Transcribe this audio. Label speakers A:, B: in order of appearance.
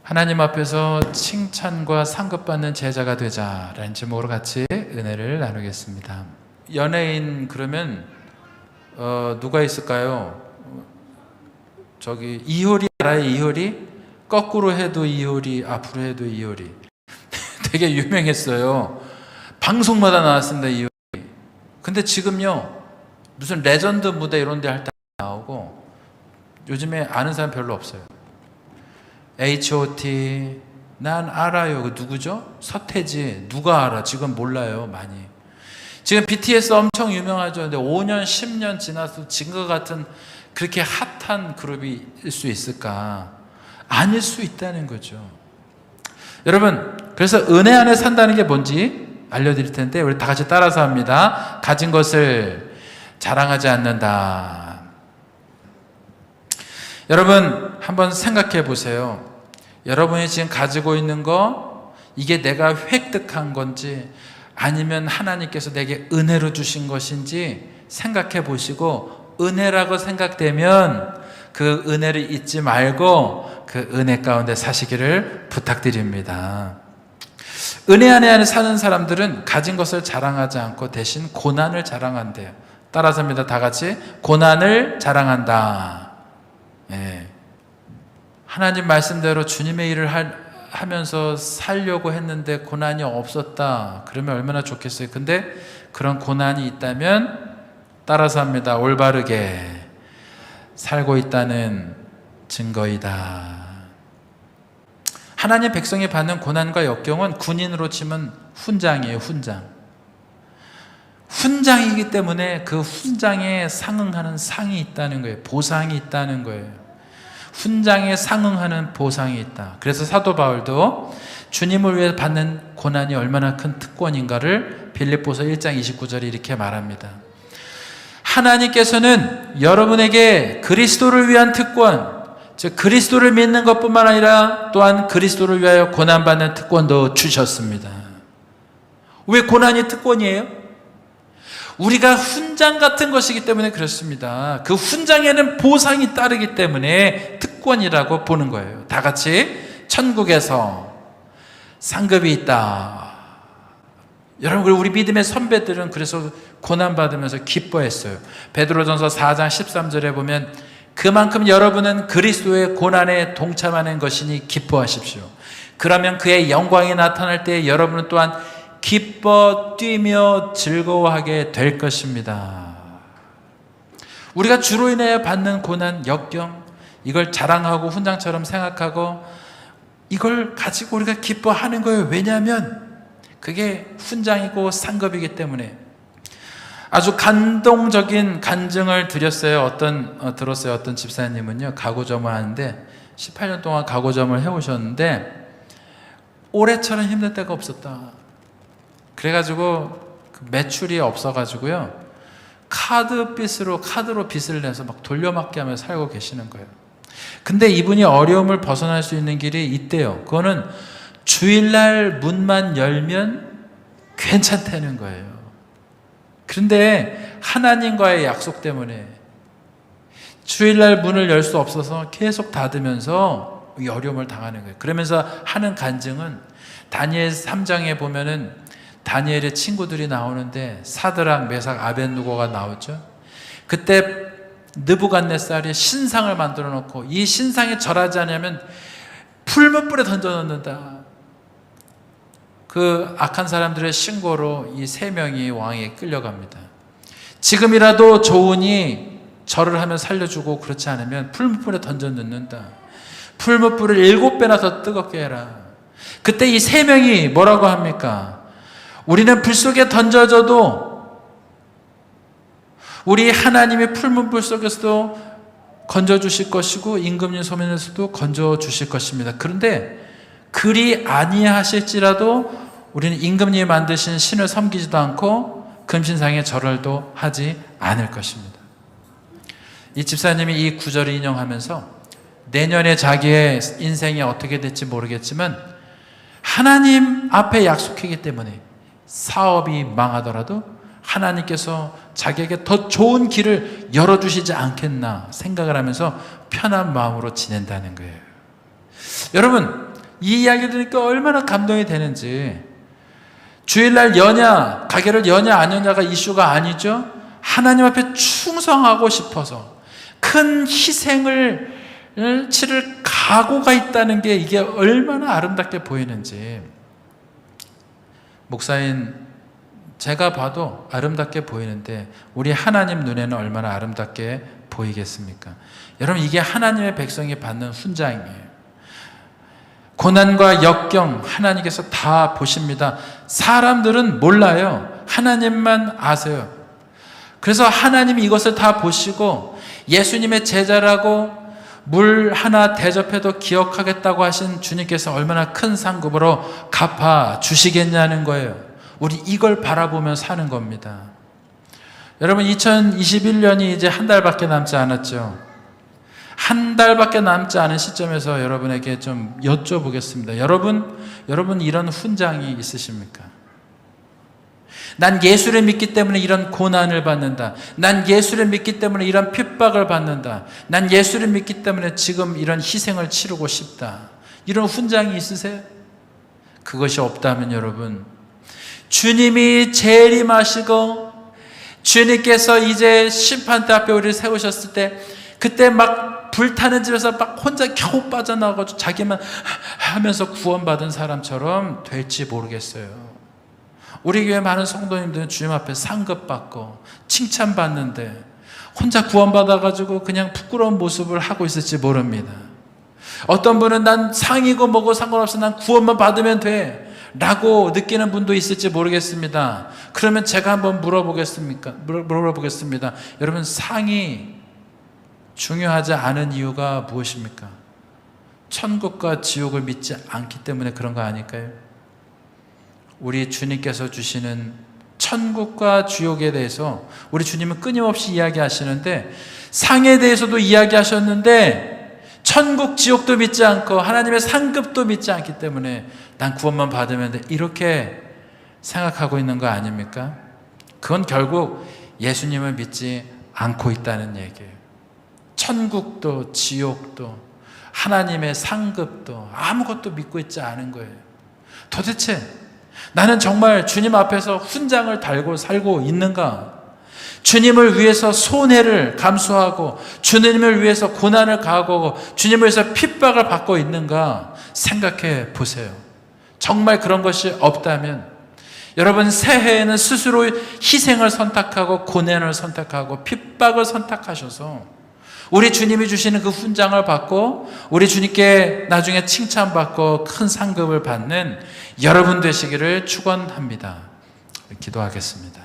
A: 하나님 앞에서 칭찬과 상급받는 제자가 되자라는 제목으로 같이 은혜를 나누겠습니다. 연예인 그러면 누가 있을까요? 저기 이효리 알아요? 이효리? 거꾸로 해도 이효리, 앞으로 해도 이효리. 되게 유명했어요. 방송마다 나왔습니다, 이효리. 근데 지금요, 무슨 레전드 무대 이런 데 할 때 나오고 요즘에 아는 사람 별로 없어요. H.O.T. 난 알아요. 그 누구죠? 서태지. 누가 알아? 지금 몰라요, 많이. 지금 BTS 엄청 유명하죠. 근데 5년, 10년 지나서 지금과 같은 그렇게 핫한 그룹일 수 있을까? 아닐 수 있다는 거죠. 여러분, 그래서 은혜 안에 산다는 게 뭔지 알려드릴 텐데 우리 다 같이 따라서 합니다. 가진 것을 자랑하지 않는다. 여러분 한번 생각해 보세요. 여러분이 지금 가지고 있는 거 이게 내가 획득한 건지 아니면 하나님께서 내게 은혜로 주신 것인지 생각해 보시고 은혜라고 생각되면 그 은혜를 잊지 말고 그 은혜 가운데 사시기를 부탁드립니다. 은혜 안에 사는 사람들은 가진 것을 자랑하지 않고 대신 고난을 자랑한대요. 따라서 합니다. 다 같이 고난을 자랑한다. 예. 하나님 말씀대로 주님의 일을 하면서 살려고 했는데 고난이 없었다. 그러면 얼마나 좋겠어요. 근데 그런 고난이 있다면 따라서 합니다. 올바르게 살고 있다는 증거이다. 하나님 백성이 받는 고난과 역경은 군인으로 치면 훈장이에요. 훈장이기 때문에 그 훈장에 상응하는 상이 있다는 거예요. 보상이 있다는 거예요. 훈장에 상응하는 보상이 있다. 그래서 사도 바울도 주님을 위해 받는 고난이 얼마나 큰 특권인가를 빌립보서 1장 29절에 이렇게 말합니다. 하나님께서는 여러분에게 그리스도를 위한 특권, 즉 그리스도를 믿는 것뿐만 아니라 또한 그리스도를 위하여 고난받는 특권도 주셨습니다. 왜 고난이 특권이에요? 우리가 훈장 같은 것이기 때문에 그렇습니다. 그 훈장에는 보상이 따르기 때문에 특권이라고 보는 거예요. 다 같이 천국에서 상급이 있다. 여러분, 우리 믿음의 선배들은 그래서 고난받으면서 기뻐했어요. 베드로전서 4장 13절에 보면 그만큼 여러분은 그리스도의 고난에 동참하는 것이니 기뻐하십시오. 그러면 그의 영광이 나타날 때 여러분은 또한 기뻐 뛰며 즐거워하게 될 것입니다. 우리가 주로 인해 받는 고난, 역경, 이걸 자랑하고 훈장처럼 생각하고 이걸 가지고 우리가 기뻐하는 거예요. 왜냐하면 그게 훈장이고 상급이기 때문에. 아주 감동적인 간증을 들었어요. 어떤 집사님은요, 가구점을 하는데 18년 동안 가구점을 해오셨는데 올해처럼 힘들 때가 없었다. 그래가지고 매출이 없어가지고요, 카드로 빚을 내서 막 돌려막기 하며 살고 계시는 거예요. 근데 이분이 어려움을 벗어날 수 있는 길이 있대요. 그거는 주일날 문만 열면 괜찮다는 거예요. 그런데 하나님과의 약속 때문에 주일날 문을 열 수 없어서 계속 닫으면서 이 어려움을 당하는 거예요. 그러면서 하는 간증은 다니엘 3장에 보면은 다니엘의 친구들이 나오는데 사드락, 메삭, 아벳느고가 나오죠. 그때 느부갓네살이 신상을 만들어 놓고 이 신상에 절하지 않으면 풀무불에 던져 넣는다. 그 악한 사람들의 신고로 이 3명이 왕에게 끌려갑니다. 지금이라도 좋으니 절을 하면 살려주고 그렇지 않으면 풀무불에 던져 넣는다. 풀무불을 7배나 더 뜨겁게 해라. 그때 이 3명이 뭐라고 합니까? 우리는 불 속에 던져져도 우리 하나님의 풀문불 속에서도 건져주실 것이고 임금님 소면에서도 건져주실 것입니다. 그런데 그리 아니하실지라도 우리는 임금님이 만드신 신을 섬기지도 않고 금신상에 절을도 하지 않을 것입니다. 이 집사님이 이 구절을 인용하면서 내년에 자기의 인생이 어떻게 될지 모르겠지만 하나님 앞에 약속이기 때문에 사업이 망하더라도 하나님께서 자기에게 더 좋은 길을 열어주시지 않겠나 생각을 하면서 편한 마음으로 지낸다는 거예요. 여러분, 이 이야기 들으니까 얼마나 감동이 되는지. 주일날 여냐, 가게를 여냐 안 여냐가 이슈가 아니죠. 하나님 앞에 충성하고 싶어서 큰 희생을 치를 각오가 있다는 게 이게 얼마나 아름답게 보이는지. 목사인 제가 봐도 아름답게 보이는데 우리 하나님 눈에는 얼마나 아름답게 보이겠습니까? 여러분, 이게 하나님의 백성이 받는 훈장이에요. 고난과 역경 하나님께서 다 보십니다. 사람들은 몰라요. 하나님만 아세요. 그래서 하나님이 이것을 다 보시고 예수님의 제자라고 물 하나 대접해도 기억하겠다고 하신 주님께서 얼마나 큰 상급으로 갚아 주시겠냐는 거예요. 우리 이걸 바라보며 사는 겁니다. 여러분, 2021년이 이제 한 달밖에 남지 않았죠. 한 달밖에 남지 않은 시점에서 여러분에게 좀 여쭤보겠습니다. 여러분 이런 훈장이 있으십니까? 난 예수를 믿기 때문에 이런 고난을 받는다. 난 예수를 믿기 때문에 이런 핍박을 받는다. 난 예수를 믿기 때문에 지금 이런 희생을 치르고 싶다. 이런 훈장이 있으세요? 그것이 없다면 여러분, 주님이 재림하시고 주님께서 이제 심판대 앞에 우리를 세우셨을 때, 그때 막 불타는 집에서 막 혼자 겨우 빠져나가지고 자기만 하면서 구원받은 사람처럼 될지 모르겠어요. 우리 교회 많은 성도님들은 주님 앞에 상급받고 칭찬받는데 혼자 구원받아가지고 그냥 부끄러운 모습을 하고 있을지 모릅니다. 어떤 분은 난 상이고 뭐고 상관없어, 난 구원만 받으면 돼 라고 느끼는 분도 있을지 모르겠습니다. 그러면 제가 한번 물어보겠습니다. 여러분, 상이 중요하지 않은 이유가 무엇입니까? 천국과 지옥을 믿지 않기 때문에 그런 거 아닐까요? 우리 주님께서 주시는 천국과 지옥에 대해서 우리 주님은 끊임없이 이야기하시는데, 상에 대해서도 이야기하셨는데 천국 지옥도 믿지 않고 하나님의 상급도 믿지 않기 때문에 난 구원만 받으면 돼, 이렇게 생각하고 있는 거 아닙니까? 그건 결국 예수님을 믿지 않고 있다는 얘기예요. 천국도 지옥도 하나님의 상급도 아무것도 믿고 있지 않은 거예요. 도대체 나는 정말 주님 앞에서 훈장을 달고 살고 있는가? 주님을 위해서 손해를 감수하고 주님을 위해서 고난을 가하고 주님을 위해서 핍박을 받고 있는가 생각해 보세요. 정말 그런 것이 없다면 여러분, 새해에는 스스로 희생을 선택하고 고난을 선택하고 핍박을 선택하셔서 우리 주님이 주시는 그 훈장을 받고 우리 주님께 나중에 칭찬받고 큰 상급을 받는 여러분 되시기를 축원합니다. 기도하겠습니다.